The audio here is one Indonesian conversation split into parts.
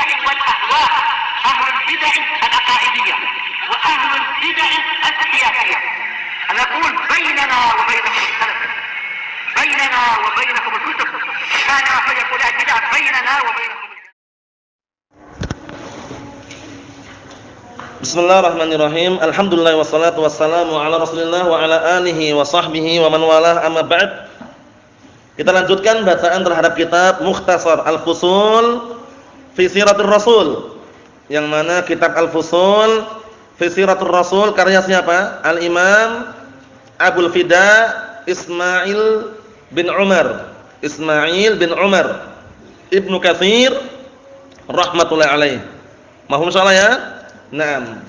البدع والأهواء، أهل البدع العقائدية وأهل البدع السياسية. نقول بيننا وبينكم السلف، بيننا وبينكم الكتب، كان فيقول البدع بيننا وبينكم. Bismillahirrahmanirrahim. Alhamdulillah wassalatu wassalamu ala Rasulillah wa ala alihi wa sahbihi wa man walah, amma ba'd. Kita lanjutkan bacaan terhadap kitab Mukhtasar Al-Fusul fi Siratir Rasul. Yang mana kitab Al-Fusul fi Siratir Rasul karya siapa? Al-Imam Abul Fida Ismail bin Umar. Ismail bin Umar Ibnu Katsir rahmatullahi alaih. Mahum insyaallah ya. Nah,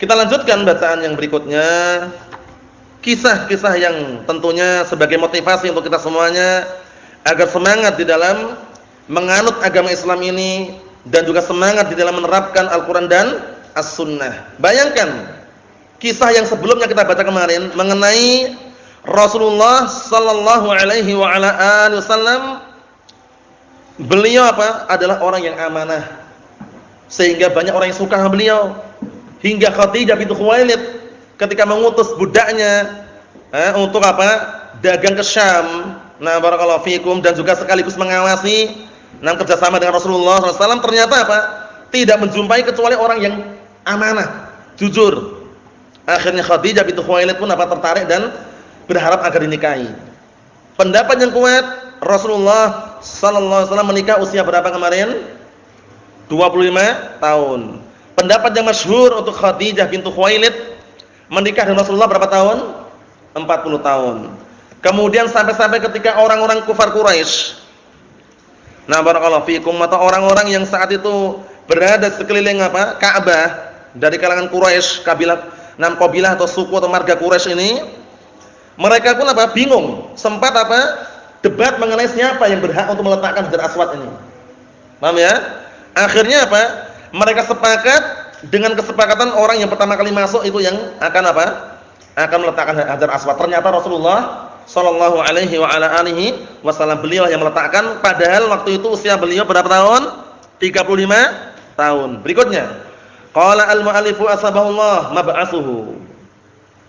kita lanjutkan bacaan yang berikutnya. Kisah-kisah yang tentunya sebagai motivasi untuk kita semuanya agar semangat di dalam menganut agama Islam ini dan juga semangat di dalam menerapkan Al-Quran dan As-Sunnah. Bayangkan kisah yang sebelumnya kita baca kemarin mengenai Rasulullah sallallahu alaihi wa ala alihi wasallam. Beliau adalah orang yang amanah, sehingga banyak orang yang suka sama beliau. Hingga Khadijah bintu Khuwailid ketika mengutus budaknya untuk dagang ke Syam. Nah, barakallahu fikum, dan juga sekaligus mengawasi kerjasama dengan Rasulullah SAW. Ternyata tidak menjumpai kecuali orang yang amanah, jujur. Akhirnya Khadijah bintu Khuwailid pun tertarik dan berharap agar dinikahi. Pendapat yang kuat, Rasulullah SAW menikah usia berapa kemarin? 25 tahun. Pendapat yang masyhur untuk Khadijah bintu Khuwailid menikah dengan Rasulullah berapa tahun? 40 tahun. Kemudian sampai-sampai ketika orang-orang kufar Quraisy, nah barakallahu fikum, atau orang-orang yang saat itu berada sekeliling Ka'bah dari kalangan Quraisy, kabilah atau suku atau marga Quraisy ini, mereka pun bingung, sempat debat mengenai siapa yang berhak untuk meletakkan Hajar Aswad ini. Paham ya? Akhirnya mereka sepakat dengan kesepakatan orang yang pertama kali masuk itu yang akan akan meletakkan Hajar Aswad. Ternyata Rasulullah sallallahu alaihi wa ala alihi wasallam, beliau yang meletakkan, padahal waktu itu usia beliau berapa tahun? 35 tahun. Berikutnya, qala al-mu'allifu asbahullah mab'atsuhu.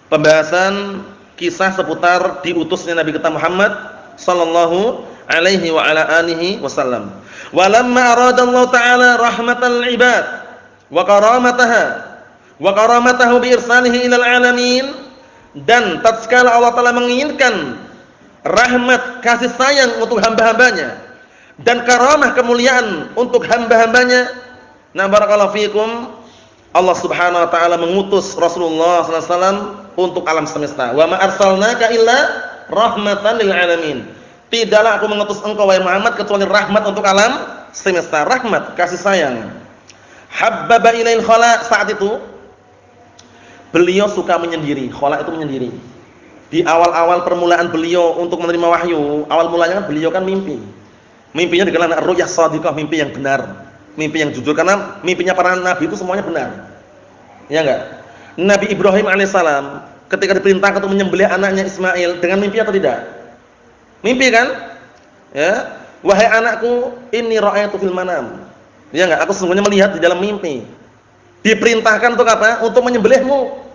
Pembahasan kisah seputar diutusnya Nabi kita Muhammad sallallahu alaihi wa ala alihi wasallam. Walamma arada Allah Ta'ala rahmatal ibad wa karamatahu bi irsalihi ilal alamin, dan tatkala Allah Ta'ala menginginkan rahmat kasih sayang untuk hamba-hambanya dan karamah kemuliaan untuk hamba-hambanya, nah barakallahu fikum, Allah Subhanahu wa taala mengutus Rasulullah sallallahu alaihi wasallam untuk alam semesta. Wa ma arsalnaka illa rahmatan lil alamin. Tidaklah aku mengutus engkau wahai Muhammad kecuali rahmat untuk alam semesta, rahmat, kasih sayang. Habbaba ilail khala, saat itu beliau suka menyendiri. Khala itu menyendiri. Di awal-awal permulaan beliau untuk menerima wahyu, awal mulanya beliau mimpi. Mimpinya dikenal ru'yah shadiqah, mimpi yang benar, mimpi yang jujur, karena mimpinya para nabi itu semuanya benar. Ya enggak? Nabi Ibrahim alaihissalam ketika diperintahkan untuk menyembelih anaknya Ismail dengan mimpi atau tidak? Mimpi kan? Ya, wahai anakku, inni ra'aytu fil manam. Ya enggak? Aku sesungguhnya melihat di dalam mimpi. Diperintahkan untuk Untuk menyembelihmu.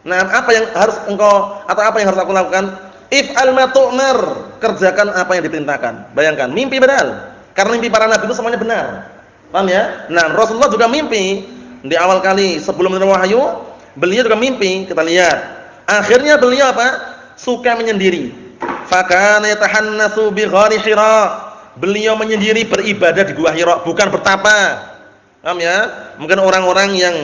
Nah, apa yang harus engkau atau apa yang harus aku lakukan? If'al ma tu'mar, kerjakan apa yang diperintahkan. Bayangkan, mimpi benar. Karena mimpi para nabi itu semuanya benar. Paham ya? Nah, Rasulullah juga mimpi di awal kali sebelum menerima wahyu, beliau juga mimpi. Kita lihat. Akhirnya beliau suka menyendiri. Fakana yatahannatsu bi ghari Hira. Beliau menyendiri beribadah di Gua Hira, bukan bertapa. Paham ya? Mungkin orang-orang yang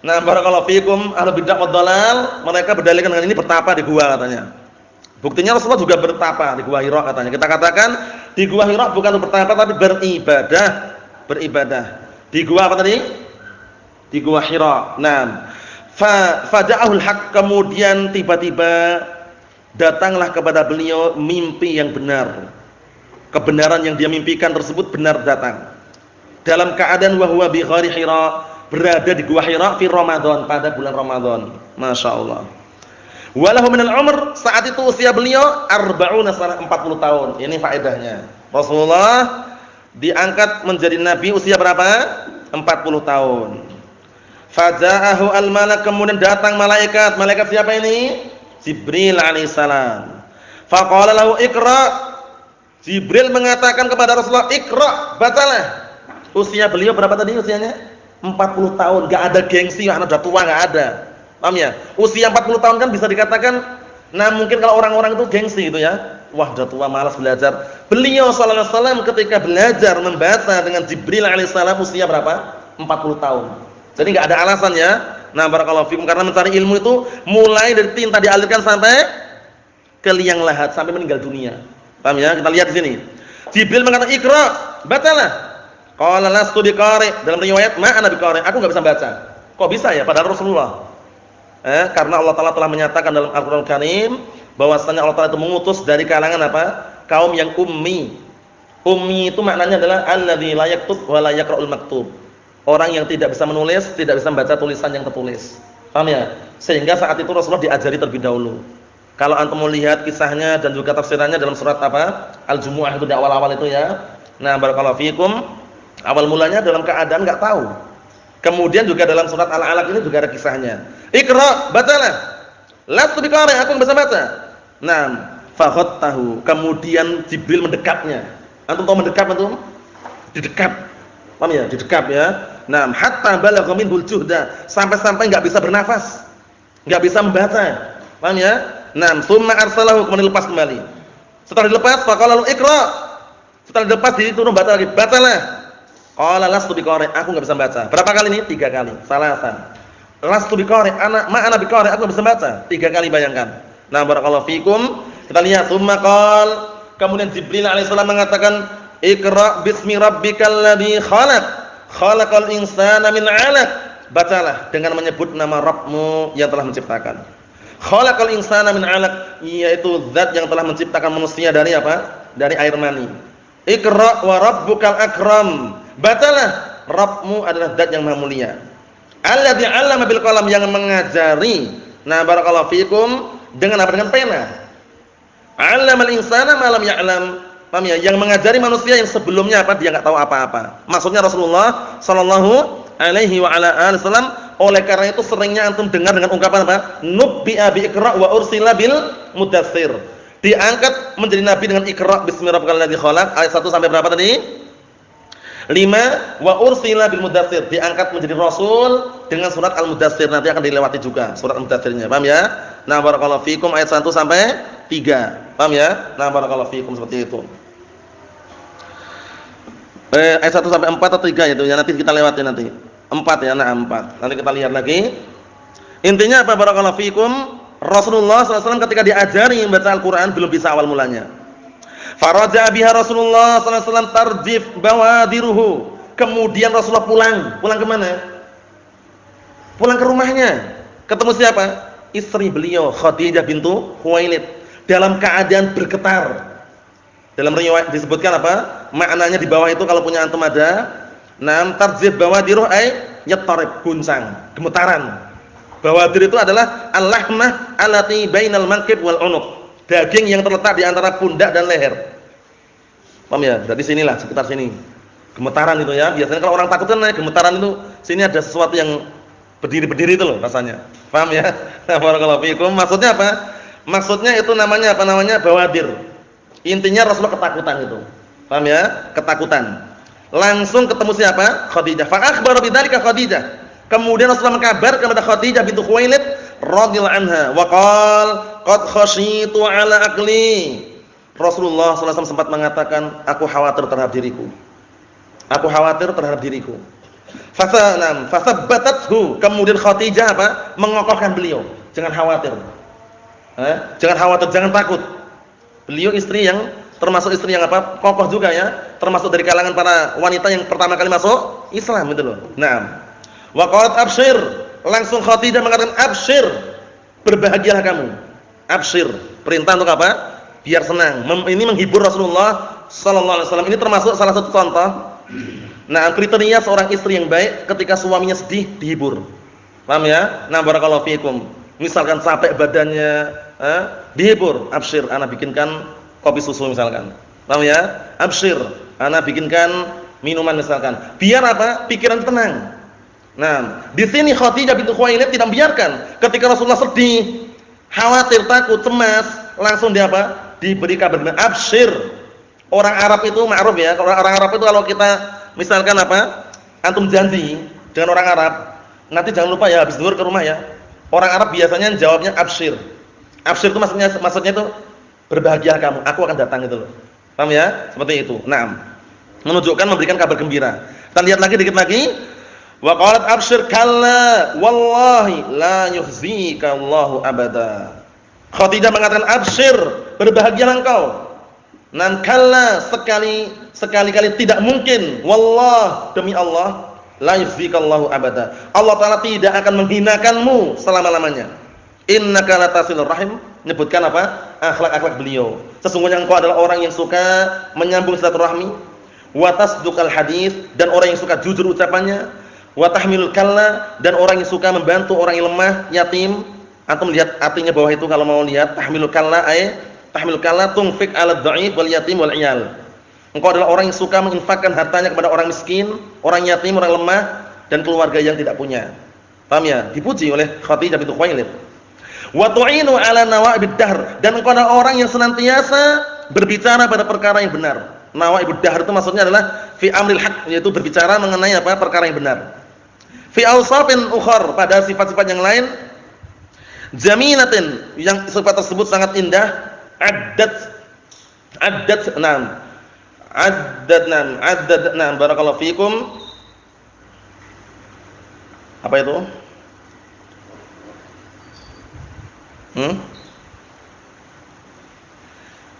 barakallahu fikum ahlu bid'ah wad dhalal, mereka berdalilkan dengan ini bertapa di gua katanya. Buktinya Rasulullah juga bertapa di Gua Hira katanya. Kita katakan di Gua Hira bukan bertapa tapi beribadah. Di gua apa tadi? Di Gua Hira. Nah, fada'ahul haq, kemudian tiba-tiba datanglah kepada beliau mimpi yang benar. Kebenaran yang dia mimpikan tersebut benar datang. Dalam keadaan wahwa bi ghari Hira, berada di Gua Hira fi Ramadan, pada bulan Ramadan. Masya Allah. Walahu minal umr, saat itu usia beliau 40 sana, 40 tahun. Ini faedahnya. Rasulullah diangkat menjadi nabi usia berapa? 40 tahun. Faja'ahu al-malak, kemudian datang malaikat. Malaikat siapa ini? Jibril alaihissalam. Faqala lahu iqra. Jibril mengatakan kepada Rasulullah, iqra, bacalah. Usia beliau berapa tadi usianya? 40 tahun. Enggak ada gengsi, anak udah tua, enggak ada. Paham ya? Usia 40 tahun kan bisa dikatakan, nah mungkin kalau orang-orang itu gengsi gitu ya. Wah, udah tua malas belajar. Beliau sallallahu alaihi wasallam ketika belajar membaca dengan Jibril alaihissalam usia berapa? 40 tahun. Jadi enggak ada alasan ya. Nah, barakallahu fikum, karena mencari ilmu itu mulai dari tinta dialirkan sampai ke liang lahat, sampai meninggal dunia. Paham ya? Kita lihat di sini. Jibril mengatakan, "Iqra, bacalah." Qala lastu biqari. Dalam riwayat, "Ma ana biqari." Aku enggak bisa baca. Kok bisa ya? Padahal Rasulullah. Karena Allah Ta'ala telah menyatakan dalam Al-Qur'an Karim bahwasanya Allah Ta'ala itu mengutus dari kalangan apa? Kaum yang ummi. Ummi itu maknanya adalah alladzi la yaktub wa la yaqra'ul maktub. Orang yang tidak bisa menulis, tidak bisa membaca tulisan yang tertulis. Paham ya? Sehingga saat itu Rasulullah diajari terlebih dahulu. Kalau antum melihat kisahnya dan juga tafsirannya dalam surat apa? Al-Jumu'ah itu di awal-awal itu ya. Nah, barakallahu fikum, awal mulanya dalam keadaan enggak tahu. Kemudian juga dalam surat Al-Alaq ini juga ada kisahnya. Iqra, bacalah. Lastu biqari, aku enggak bisa baca. Nah, fakhattahu, kemudian Jibril mendekapnya. Antum tahu mendekap antum? Didekap. Paham ya? Didekap ya. Nah, hatta balagha minhul juhda, sampai-sampai enggak bisa bernafas. Enggak bisa membaca. Paham ya? Nah, summa arsalahu, kemudian lepas kembali. Setelah dilepas, faqala lahu iqra. Setelah dilepas disuruh baca lagi. Bacalah. Qala lastu biqari, aku enggak bisa baca. Berapa kali ini? 3 kali. Salasan. Lastu biqari, ana biqari, aku enggak bisa baca. 3 kali, bayangkan. Nah, barakallahu fikum. Kita lihat summa qala, kemudian Jibril alaihissalam mengatakan, "Iqra bismi rabbikal ladzi khalaq, khalaqal insana min 'alaq." Bacalah dengan menyebut nama Rabbmu yang telah menciptakan. Khalaqal insana min 'alaq, yaitu zat yang telah menciptakan manusia dari apa? Dari air mani. Iqra wa rabbukal akram. Bacalah, Rabbmu adalah zat yang maha mulia. Alladzi 'allama bil qalam, yang mengajari. Nah, barakallahu fikum, dengan apa? Dengan pena. 'Allamal insana ma lam ya'lam. Paham ya? Yang mengajari manusia yang sebelumnya apa? Dia enggak tahu apa-apa. Maksudnya Rasulullah sallallahu alaihi wa ala alihi wasallam. Oleh karena itu seringnya antum dengar dengan ungkapan apa? Nubbi'a bi iqra wa ursila bil mudatsir. Diangkat menjadi nabi dengan Iqra bismi rabbikal ladzi khalaq, ayat 1 sampai berapa tadi? 5. Wa ursila bil mudatsir, diangkat menjadi rasul dengan surat Al-Mudatsir. Nanti akan dilewati juga surat Al-Mudatsirnya. Paham ya? Nah, barakallahu fikum, ayat 1 sampai 3. Paham ya? Nah, barakallahu fikum, seperti itu. Ayat 1 sampai 4 atau 3 itu ya, nanti kita lewati nanti. 4 ya, nah 4. Nanti kita lihat lagi. Intinya apa, barakallahu fikum? Rasulullah SAW ketika diajari membaca Al-Quran belum bisa awal mulanya. Faraja biha Rasulullah SAW tarjif bawadiruhu. Kemudian Rasulullah pulang kemana? Pulang ke rumahnya. Ketemu siapa? Istri beliau Khadijah bintu Khuwailid, dalam keadaan bergetar. Dalam riwayat disebutkan apa? Maknanya di bawah itu kalau punya antum ada. Nam tarjif bawadiruh ay yatarib, guncang, gemetaran. Bawadir itu adalah al-lahmah allati bainal manqib wal unuq, daging yang terletak di antara pundak dan leher. Paham ya? Dari sinilah, sekitar sini. Gemetaran itu ya. Biasanya kalau orang takut kan gemetaran itu sini ada sesuatu yang berdiri-berdiri itu loh rasanya. Paham ya? Barakallahu fikum. Maksudnya apa? Maksudnya itu namanya apa namanya? Bawadir. Intinya Rasulullah ketakutan itu. Paham ya? Ketakutan. Langsung ketemu siapa? Khadijah. Fa akhbara bidzalika Khadijah. Kemudian Rasulullah mengkabar kepada Khadijah bintu Khuwailid radhiyallahu anha, wa qala qad khasyitu ala aqli. Rasulullah SAW sempat mengatakan, aku khawatir terhadap diriku. Aku khawatir terhadap diriku. Fasabbatathu. Kemudian Khadijah apa? Mengokohkan beliau. Jangan khawatir. Jangan khawatir, jangan takut. Beliau istri yang termasuk istri yang apa? Kokoh juga ya. Termasuk dari kalangan para wanita yang pertama kali masuk Islam itu loh. Naam. Wa qalat abshir, langsung Khadijah mengatakan abshir, berbahagialah kamu. Abshir, perintah untuk apa? Biar senang. Ini menghibur Rasulullah sallallahu alaihi wasallam. Ini termasuk salah satu contoh. Nah, kriteria seorang istri yang baik ketika suaminya sedih dihibur. Paham ya? Nah, barakallahu fiikum. Misalkan capek badannya, dihibur. Abshir, ana bikinkan kopi susu misalkan. Paham ya? Abshir. ana bikinkan minuman misalkan. Biar apa? Pikiran tenang. Nah, di sini Khadijah binti Khuwailid tidak membiarkan. Ketika Rasulullah sedih, khawatir, takut, cemas, langsung dia apa? Diberi kabar gembira. Absyir. Orang Arab itu ma'ruf ya. Kalau orang Arab itu kalau kita misalkan apa? Antum janji dengan orang Arab, nanti jangan lupa ya habis zuhur ke rumah ya. Orang Arab biasanya jawabnya absyir. Absyir itu maksudnya itu berbahagia kamu, aku akan datang gitu loh. Paham ya? Seperti itu. Naam. Menunjukkan memberikan kabar gembira. Kita lihat lagi dikit lagi. Wa qalat absyir kalla wallahi la yukhzika Allahu abada. Khadijah mengatakan absyir, berbahagialah engkau. Nan kalla sekali-kali tidak mungkin, wallah demi Allah la yukhzika Allahu abada. Allah taala tidak akan menghinakanmu selama-lamanya. Innaka latasilur rahim, menyebutkan apa? Akhlak-akhlak beliau. Sesungguhnya engkau adalah orang yang suka menyambung silaturahmi, wa tasduqal hadis, dan orang yang suka jujur ucapannya, wa tahmilul kalla, dan orang yang suka membantu orang yang lemah, yatim. Antum lihat artinya bawah itu kalau mau lihat tahmilul kalla tahmilul kalla tunfik 'ala dhaif wal yatim wal 'iyal. Engkau adalah orang yang suka menginfakkan hartanya kepada orang miskin, orang yatim, orang lemah, dan keluarga yang tidak punya. Paham ya? Dipuji oleh Khadijah binti Khuwailid. Wa tu'inu 'ala nawa'ibid dahr, dan engkau adalah orang yang senantiasa berbicara pada perkara yang benar. Nawa'ibud dahr itu maksudnya adalah fi amril haq, yaitu berbicara mengenai apa? Perkara yang benar. Fi awsafin ukhar, pada sifat-sifat yang lain, jamilatin, yang sifat tersebut sangat indah, addad barakallahu fikum. Apa itu?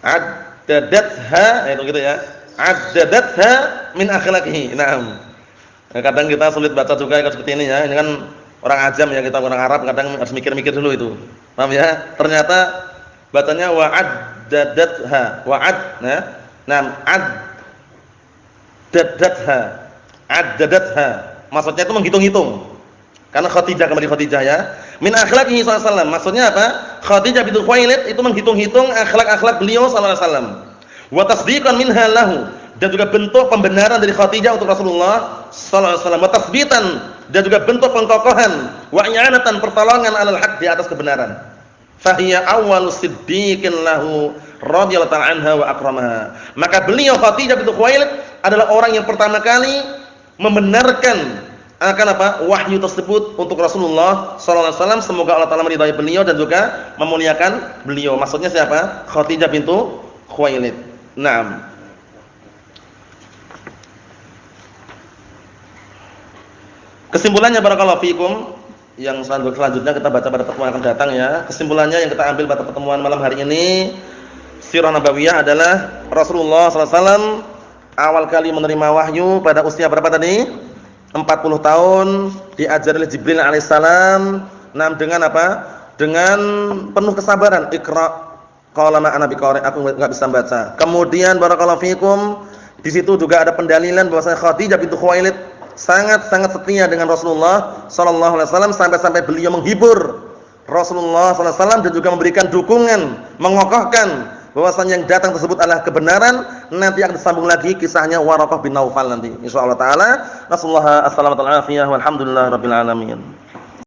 Addadatha, itu gitu ya. Addadatha min akhlaqihi. Naam. Kadang kita sulit baca juga seperti ini ya. Ini kan orang ajam ya, kita orang Arab kadang harus mikir-mikir dulu itu. Paham ya? Ternyata bacanya wa'addadatha, addadatha. Maksudnya itu menghitung-hitung. Karena Khadijah, kembali Khadijah ya. Min akhlaqihi sallallahu alaihi wasallam. Maksudnya apa? Khadijah binti Khuwailid itu menghitung-hitung akhlak-akhlak beliau sallallahu alaihi wasallam. Wa tasdiqan minha lahu, dan juga bentuk pembenaran dari Khadijah untuk Rasulullah sallallahu alaihi wasallam. Wa tathbitan, dan juga bentuk pengkokohan, wa i'anatan, pertolongan alal haq, di atas kebenaran. Fahiya awwalus siddiqin lahu radhiyallahu ta'ala anha wa akramaha. Maka beliau Khadijah binti Khuwailid adalah orang yang pertama kali membenarkan akan apa? Wahyu tersebut untuk Rasulullah sallallahu alaihi wasallam. Semoga Allah taala meridai beliau dan juga memuliakan beliau. Maksudnya siapa? Khadijah binti Khuwailid. Naam. Kesimpulannya barakallahu fikum, yang selanjutnya kita baca pada pertemuan akan datang ya. Kesimpulannya yang kita ambil pada pertemuan malam hari ini, sirah nabawiyah adalah Rasulullah sallallahu alaihi wasallam awal kali menerima wahyu pada usia berapa tadi? 40 tahun, diajar oleh Jibril alaihissalam. Dengan apa? Dengan penuh kesabaran. Iqra, qala ma ana biqari, aku enggak bisa baca. Kemudian barakallahu fikum, di situ juga ada pendalilan bahwasanya Khadijah binti Khuwailid sangat-sangat setia dengan Rasulullah sallallahu alaihi wasallam, sampai-sampai beliau menghibur Rasulullah sallallahu alaihi wasallam dan juga memberikan dukungan, mengokohkan bahwasanya yang datang tersebut adalah kebenaran. Nanti akan disambung lagi kisahnya Waraqah bin Naufal nanti insyaallah taala. Nasallahu alaihi wasallam, walhamdulillahirabbil alamin.